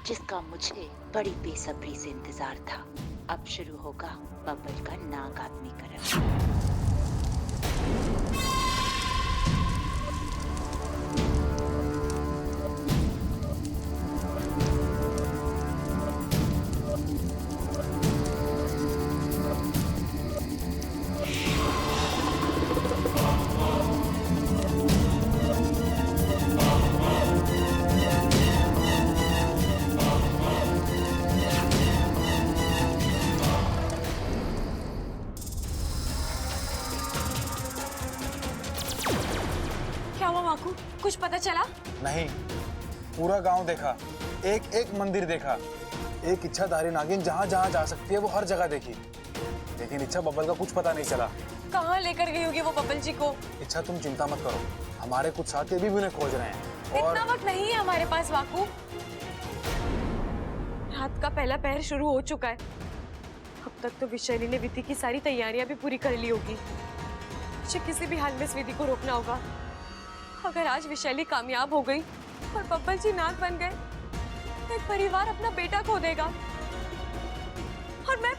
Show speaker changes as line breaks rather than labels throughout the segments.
जिसका मुझे बड़ी बेसब्री से इंतजार था। अब शुरू होगा बबल का नाक आदमीकरण।
कुछ पता चला?
नहीं, पूरा गांव देखा, एक एक मंदिर देखा, एक इच्छाधारी नागिन जहाँ जहाँ जा सकती है वो हर जगह देखी, लेकिन इच्छा बब्बल का कुछ पता नहीं चला।
कहाँ लेकर गई होगी वो बब्बल जी को?
इच्छा तुम चिंता मत करो, हमारे कुछ साथी अभी भी उन्हें खोज रहे हैं। और
इतना वक्त नहीं है हमारे पास वाकू। रात का पहला पहर शुरू हो चुका है। अब तक तो विशैली ने विधि की सारी तैयारियां भी पूरी कर ली होगी। मुझे किसी भी हाल में इस विधि को रोकना होगा। अगर आज विशैली कामयाब हो गई और बब्बल जी नाग बन गए तो एक परिवार अपना बेटा खो देगा और मैं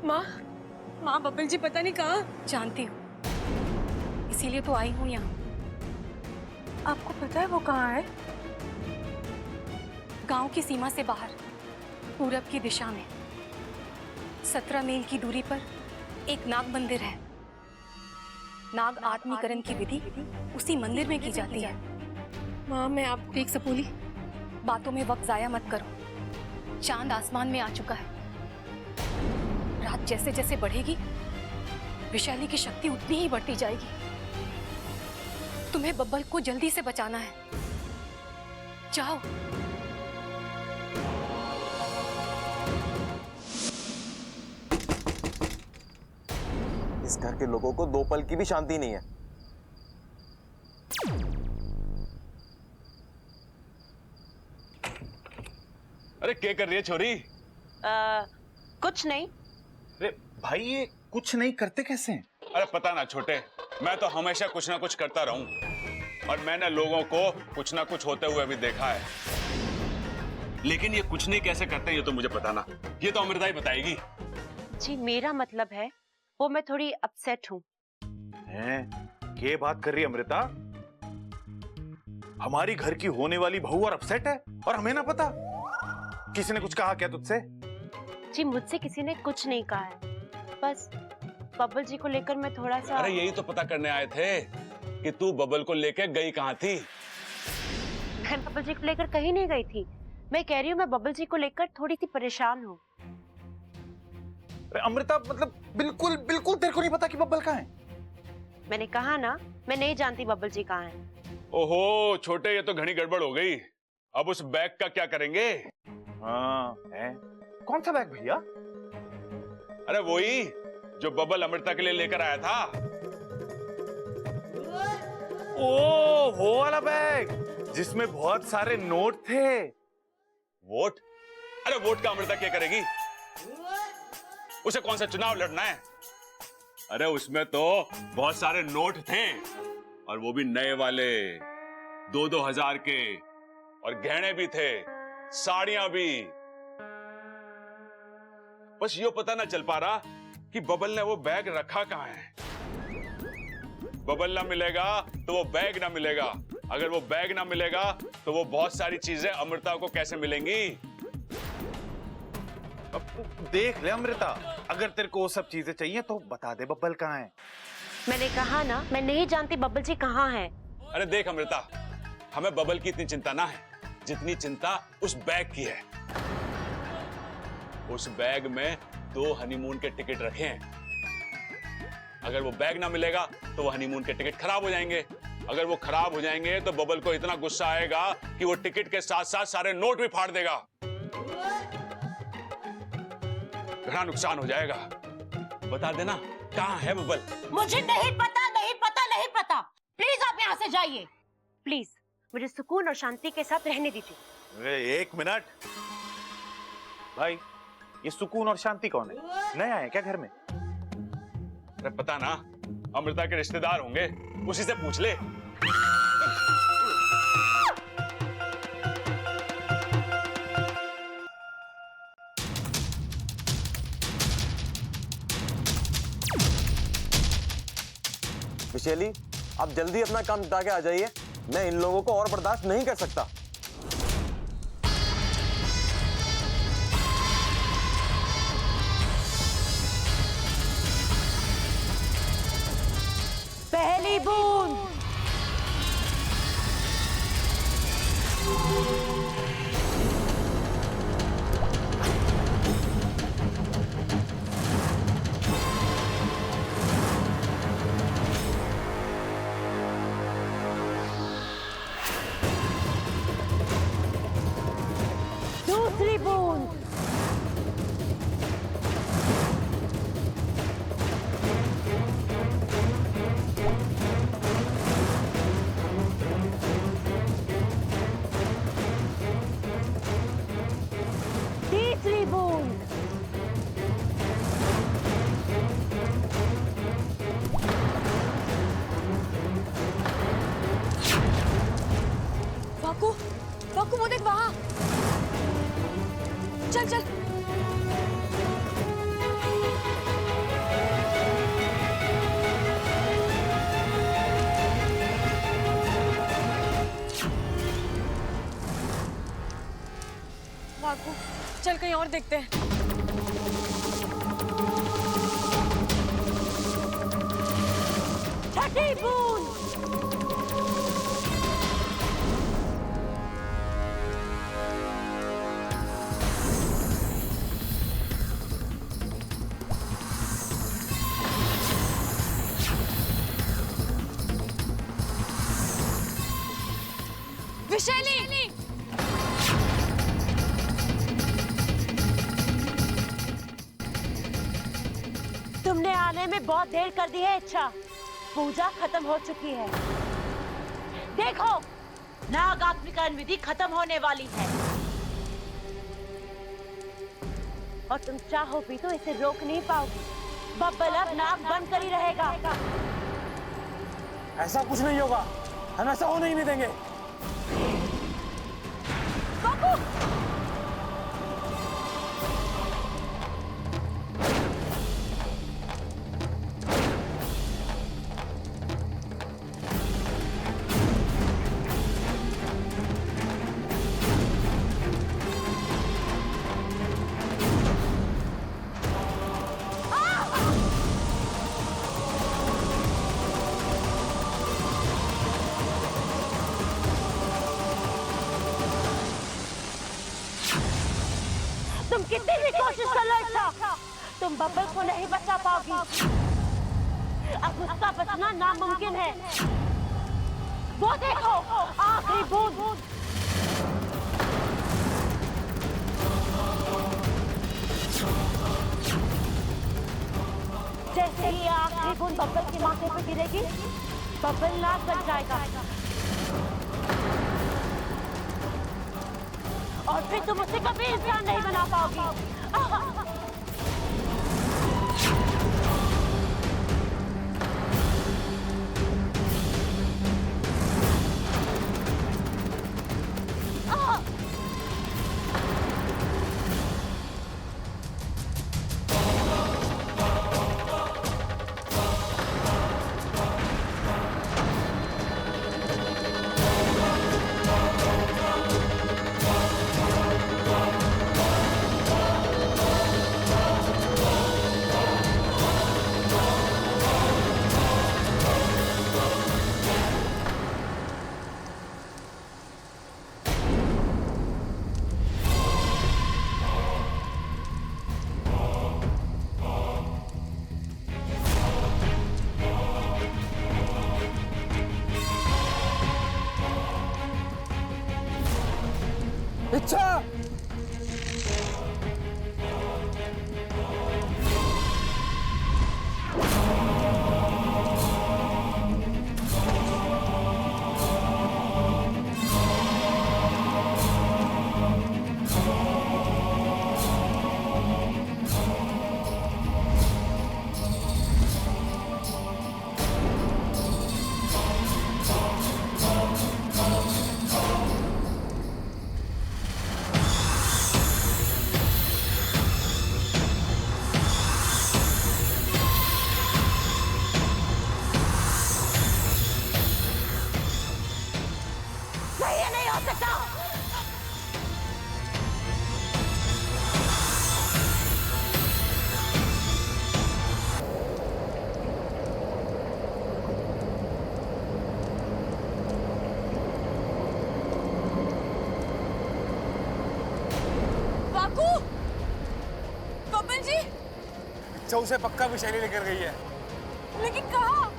माँ बब्बल जी पता नहीं कहाँ।
जानती हूँ, इसीलिए तो आई हूँ यहाँ।
आपको पता है वो कहाँ है?
गांव की सीमा से बाहर पूरब की दिशा में 17 मील की दूरी पर एक नाग मंदिर है। नाग आत्मीकरण की विधि उसी मंदिर में की जाती है।
माँ मैं आपको
देख सपोली, बातों में वक्त जाया मत करो। चांद आसमान में आ चुका है। रात जैसे जैसे बढ़ेगी विशैली की शक्ति उतनी ही बढ़ती जाएगी। तुम्हें बब्बल को जल्दी से बचाना है। जाओ।
इस घर के लोगों को दो पल की भी शांति नहीं है।
अरे क्या कर रही है छोरी?
कुछ नहीं।
अरे भाई ये कुछ नहीं करते कैसे हैं? अरे पता ना छोटे, मैं तो हमेशा कुछ ना कुछ करता रहूं और मैंने लोगों को कुछ ना कुछ होते हुए भी देखा है, लेकिन ये कुछ नहीं कैसे करते हैं ये तो मुझे पता ना। ये तो अमृता ही बताएगी।
जी मेरा मतलब है वो मैं थोड़ी अपसेट हूँ।
ये बात कर रही है अमृता? हमारी घर की होने वाली बहू और अपसेट है और हमें ना पता? किसी ने कुछ कहा क्या तुझसे?
जी मुझसे किसी ने कुछ नहीं कहा है, बस बब्बल जी को लेकर मैं थोड़ा सा।
अरे यही तो पता करने आए थे कि तू बबल को लेकर गई कहाँ थी।
मैं बब्बल जी को लेकर कहीं नहीं गई थी। मैं कह रही हूँ मैं बब्बल जी को लेकर थोड़ी सी परेशान हूँ।
अमृता मतलब बिल्कुल बिल्कुल तेरे को नहीं पता कि बब्बल कहाँ है?
मैंने कहा ना मैं नहीं जानती बब्बल जी कहाँ हैं।
ओहो छोटे, ये तो घनी गड़बड़ हो गई। अब उस बैग का क्या करेंगे?
हाँ है। कौन सा बैग भैया?
अरे वही जो बबल अमृता के लिए लेकर आया था।
ओ वो वाला बैग जिसमें बहुत सारे नोट थे।
वोट? अरे वोट का अमृता क्या करेगी? उसे कौन सा चुनाव लड़ना है? अरे उसमें तो बहुत सारे नोट थे और वो भी नए वाले, 2-2 हजार के, और गहने भी थे, साड़ियां भी। बस ये पता ना चल पा रहा कि बबल ने वो बैग रखा कहां है। बबल ना मिलेगा तो वो बैग ना मिलेगा, अगर वो बैग ना मिलेगा तो वो बहुत सारी चीजें अमृता को कैसे मिलेंगी?
अब तू देख ले अमृता, अगर तेरे को वो सब चीजें चाहिए तो बता दे बब्बल कहाँ है।
मैंने कहा ना मैं नहीं जानती बब्बल जी कहाँ हैं।
अरे देख अमृता, हमें बबल की इतनी चिंता ना है जितनी चिंता उस बैग की है। उस बैग में 2 हनीमून के टिकट रखे हैं। अगर वो बैग ना मिलेगा तो वो हनीमून के टिकट खराब हो जाएंगे। अगर वो खराब हो जाएंगे तो बबल को इतना गुस्सा आएगा कि वो टिकट के साथ साथ सारे नोट भी फाड़ देगा। घना नुकसान हो जाएगा। बता देना कहाँ है बबल?
मुझे नहीं पता, नहीं पता, नहीं पता। प्लीज आप यहाँ से जाइए। प्लीज मुझे सुकून और शांति के साथ रहने दीजिए।
अरे एक मिनट भाई, ये सुकून और शांति कौन है? नया है क्या घर में?
अरे पता ना, अमृता के रिश्तेदार होंगे, उसी से पूछ ले।
विशेली, आप जल्दी अपना काम निपटा के आ जाइए। मैं इन लोगों को और बर्दाश्त नहीं कर सकता।
पहली बूंद। दूसरी बूंद। तीसरी बूंद।
वाकू, वाकू वो देख वहां। चल चल। वाकू, चल कहीं और देखते हैं।
छठी बूंद।
विशैली,
तुमने आने में बहुत देर कर दी है इच्छा। पूजा खत्म हो चुकी है। देखो, नाग आत्मीकरण विधि खत्म होने वाली है और तुम चाहो भी तो इसे रोक नहीं पाओगी। बब्बल अब नाग बन कर ही रहेगा।
ऐसा कुछ नहीं होगा, हम ऐसा होने ही नहीं देंगे।
तुम कितनी भी कोशिश कर लो इच्छा, तुम बब्बल को नहीं बचा पाओगी। अब उसका बचना नामुमकिन है। वो देखो, आखिरी बूंद। जैसे ही आखिरी बूंद बब्बल के माथे पे गिरेगी, बब्बल नाग बन जाएगा और फिर तुम उसे कभी इंसान नहीं बना पाओगी।
इच्छा, अच्छा उसे पक्का विशाली लेकर गई है।
लेकिन कहाँ?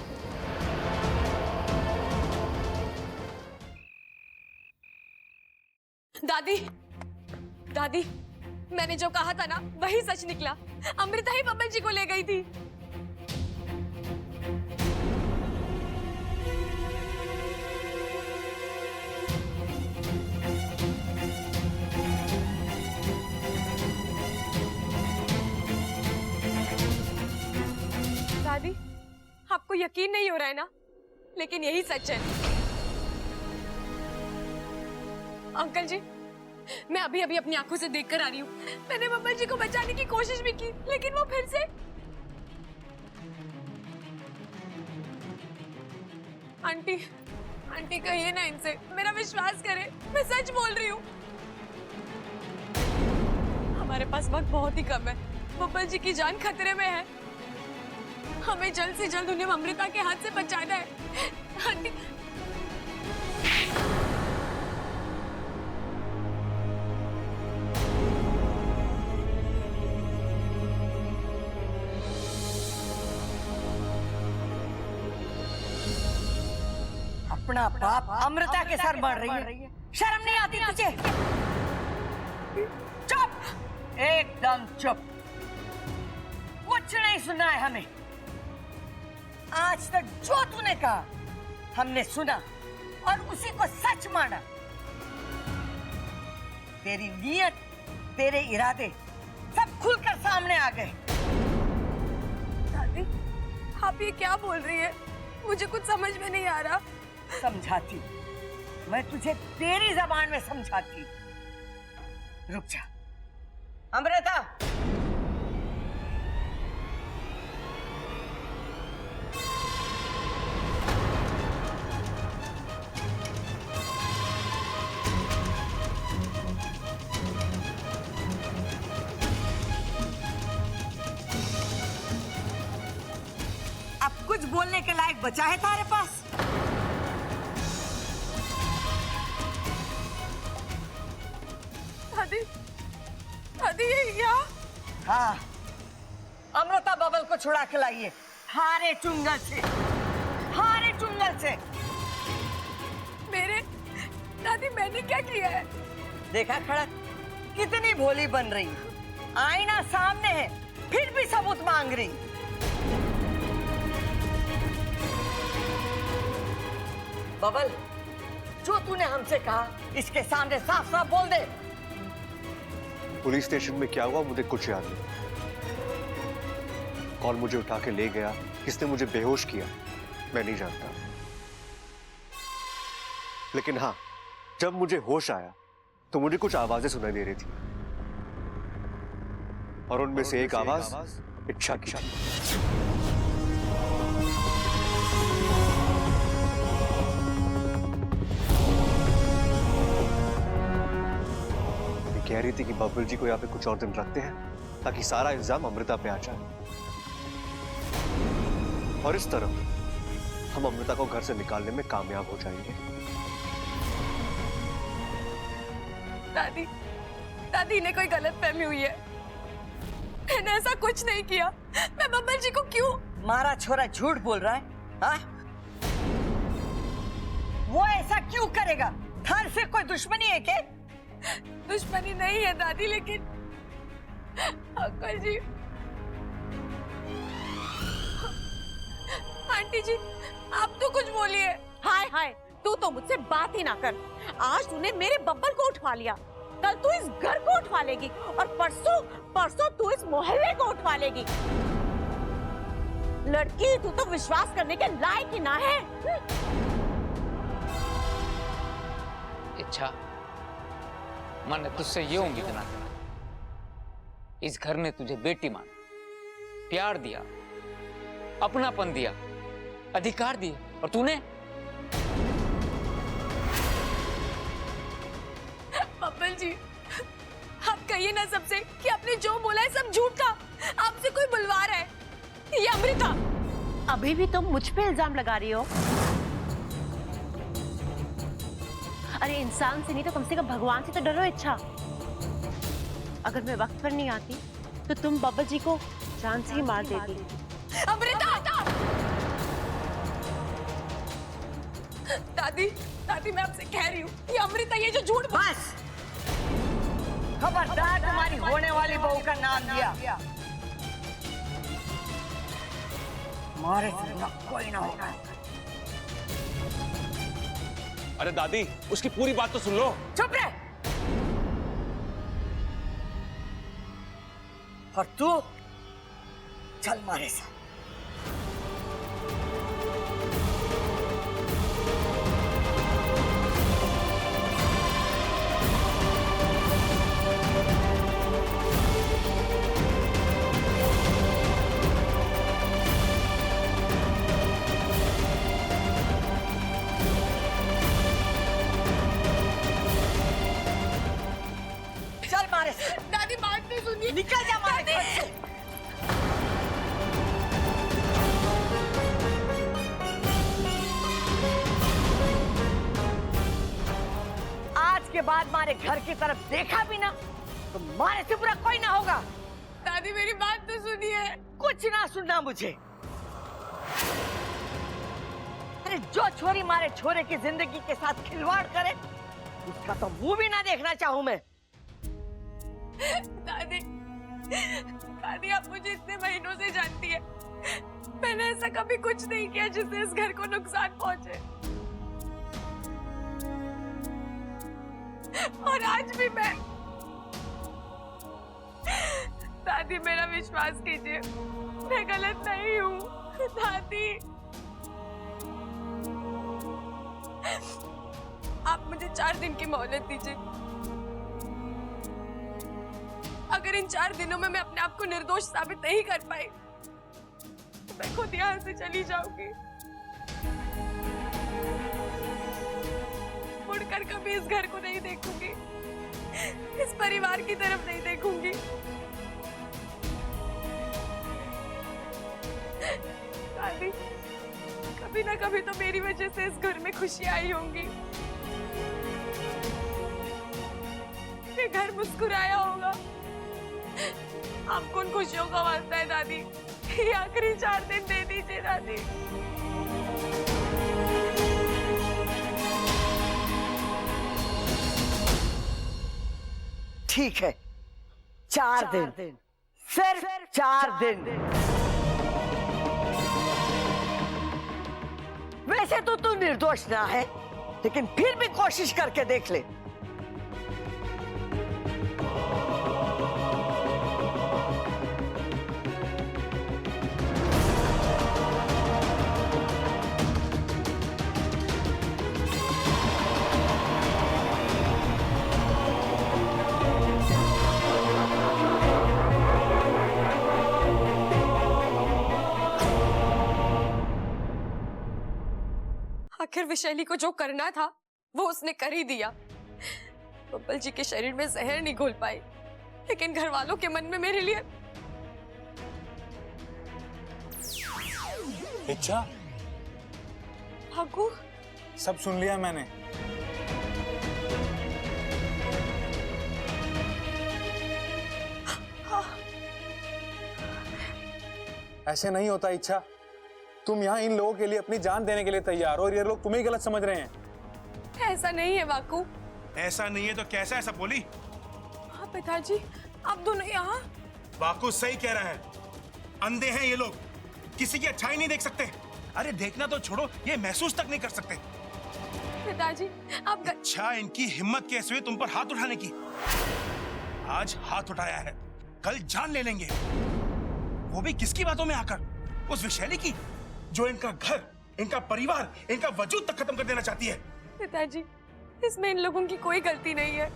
दादी, दादी, मैंने जो कहा था ना वही सच निकला। अमृता ही बब्बल जी को ले गई थी। दादी, आपको यकीन नहीं हो रहा है ना, लेकिन यही सच है। अंकल जी, मैं अभी अभी अपनी आंखों से देखकर आ रही हूँ। मैंने बब्बल जी को बचाने की कोशिश भी की, लेकिन वो फिर से। आंटी, आंटी कहिए ना इनसे, मेरा विश्वास करें, मैं सच बोल रही हूँ। हमारे पास वक्त बहुत ही कम है, बब्बल जी की जान खतरे में है। हमें जल्द से जल्द उन्हें अमृता के हाथ से बचाना है। आंटी,
अपना बाप अमृता के सर बढ़ रही है, शर्म नहीं आती तुझे? चुप, एकदम चुप, कुछ नहीं सुना है हमें। आज तक जो तूने कहा हमने सुना और उसी को सच माना। तेरी नीयत, तेरे इरादे सब खुलकर सामने आ गए।
दादी, आप ये क्या बोल रही है? मुझे कुछ समझ में नहीं आ रहा।
समझाती, मैं तुझे तेरी जबान में समझाती। रुक जा अमृता। अब कुछ बोलने के लायक बचा है तारे पास?
दादी, दादी ये यहाँ?
हाँ, अमृता बबल को छुड़ा के लाइए हारे चुंगल से, हारे चुंगल से।
मेरे दादी, मैंने क्या किया है?
देखा खड़क, कितनी भोली बन रही है। आईना सामने है, फिर भी सबूत मांग रही। बबल, जो तूने हमसे कहा इसके सामने साफ साफ बोल दे।
पुलिस स्टेशन में क्या हुआ मुझे कुछ याद नहीं। कौन मुझे उठा के ले गया, किसने मुझे बेहोश किया, मैं नहीं जानता। लेकिन हाँ, जब मुझे होश आया तो मुझे कुछ आवाजें सुनाई दे रही थी और उनमें से एक आवाज इच्छा की थी। कह रही थी कि बब्बल जी को यहाँ पे कुछ और दिन रखते हैं ताकि सारा इल्जाम अमृता पे आ जाए और इस तरह हम अमृता को घर से निकालने में कामयाब हो जाएंगे।
दादी, दादी इन्हें कोई गलतफहमी हुई है। मैंने ऐसा कुछ नहीं किया। मैं बब्बल जी को क्यों?
मारा छोरा झूठ बोल रहा है, हाँ? वो ऐसा क्यों करेगा? थार से कोई दुश्मनी है क्या?
दुश्मनी नहीं है दादी, लेकिन अंकल जी, आंटी जी, आप तो कुछ बोलिए।
हाय हाय, तू तो मुझसे बात ही ना कर। आज तूने मेरे बब्बल को उठवा लिया, कल तू इस घर को उठवा लेगी और परसों परसों तू इस मोहल्ले को उठवा लेगी। लड़की, तू तो विश्वास करने के लायक ही ना है।
इच्छा, मैंने तुझसे ये उम्मीद ना करा। इस घर ने तुझे बेटी मान, प्यार दिया, अपनापन दिया, अधिकार दिए, और तूने
बब्बल जी, आप कहिए ना सबसे कि आपने जो बोला है सब झूठ था। आपसे कोई बुलवा रहा है। ये अमृता,
अभी भी तुम मुझ पे इल्जाम लगा रही हो? अरे इंसान से नहीं तो कम से कम भगवान से तो डरो। इच्छा, अगर मैं वक्त पर नहीं आती तो तुम बब्बल जी को जान से ही मार देती।
अमृता! दादी, दादी मैं आपसे कह रही हूँ, ये अमृता ये जो झूठ
बस! खबरदार तुम्हारी होने वाली बहू का नाम दिया, हमारे सिवा कोई ना होगा।
अरे दादी, उसकी पूरी बात तो सुन लो।
चुप रह! और तू चल हमारे साथ। चल हमारे साथ।
दादी बात नहीं सुनिए।
निकल जा हमारे घर से। आज के बाद हमारे घर की तरफ देखा भी ना तो मारे से बुरा कोई ना होगा।
दादी मेरी बात तो सुनिए।
कुछ ना सुनना मुझे। अरे जो छोरी मारे छोरे की जिंदगी के साथ खिलवाड़ करे उसका तो मुंह भी ना देखना चाहूं मैं।
दादी, दादी आप मुझे इतने महीनों से जानती है, मैंने ऐसा कभी कुछ नहीं किया जिससे इस घर को नुकसान पहुंचे। और आज भी मैं, दादी मेरा विश्वास कीजिए, मैं गलत नहीं हूँ। दादी आप मुझे 4 दिन की मोहलत दीजिए। अगर इन 4 दिनों में मैं अपने आप को निर्दोष साबित नहीं कर पाई तो मैं खुद यहाँ से चली जाऊंगी। मुड़कर कभी इस घर को नहीं देखूंगी, इस परिवार की तरफ नहीं देखूंगी। दादी कभी ना कभी तो मेरी वजह से इस घर में खुशी आई होंगी, ये घर मुस्कुराया होगा। आपको उन खुशियों का वास्ता है दादी, ये आखिरी 4 दिन दे दीजिए दादी।
ठीक है, 4 दिन, सिर्फ 4 दिन। वैसे तो तू निर्दोष ना है, लेकिन फिर भी कोशिश करके देख ले।
आखिर विशैली को जो करना था वो उसने कर ही दिया। बब्बल जी के शरीर में जहर नहीं घोल पाई, लेकिन घर वालों के मन में मेरे लिए
इच्छा,
भागू।
सब सुन लिया मैंने। ऐसे नहीं होता इच्छा। तुम यहाँ इन लोगों के लिए अपनी जान देने के लिए तैयार हो और ये लोग तुम्हें गलत समझ रहे हैं।
ऐसा नहीं है बाकू।
ऐसा नहीं है तो कैसा ऐसा बोली?
हाँ पिताजी, आप दोनों यहाँ।
बाकू सही कह रहा है, अंधे हैं ये लोग, किसी की अच्छाई नहीं देख सकते। अरे देखना तो छोड़ो, ये महसूस तक नहीं कर सकते।
पिताजी आप
अच्छा, इनकी हिम्मत कैसे हुई तुम पर हाथ उठाने की? आज हाथ उठाया है, कल जान ले लेंगे। वो भी किसकी बातों में आकर? उस विशैली की, जो इनका घर, इनका परिवार, इनका वजूद तक खत्म कर देना चाहती है।
पिताजी इसमें इन लोगों की कोई गलती नहीं है।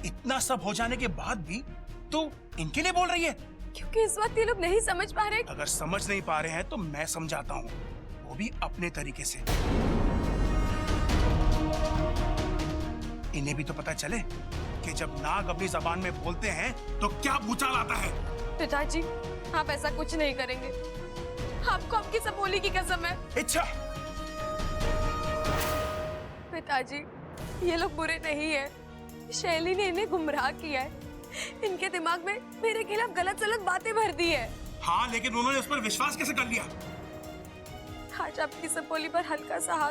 इतना सब हो जाने के बाद भी तू इनके लिए बोल रही है?
क्योंकि इस वक्त ये लोग नहीं समझ पा रहे।
अगर समझ नहीं पा रहे हैं तो मैं समझाता हूँ, वो भी अपने तरीके से। इन्हें भी तो पता चले कि जब नाग अपनी जबान में बोलते हैं तो क्या भूचाल आता है।
पिताजी आप ऐसा कुछ नहीं करेंगे, आपको आपकी सबोली की कसम है।
इच्छा,
पिताजी ये लोग बुरे नहीं है, शैली ने इन्हें गुमराह किया है, इनके दिमाग में मेरे खिलाफ गलत सलत बातें भर दी है।
हाँ, लेकिन उन्होंने उस पर विश्वास कैसे कर लिया?
आज आपकी सब बोली पर हल्का सा हाथ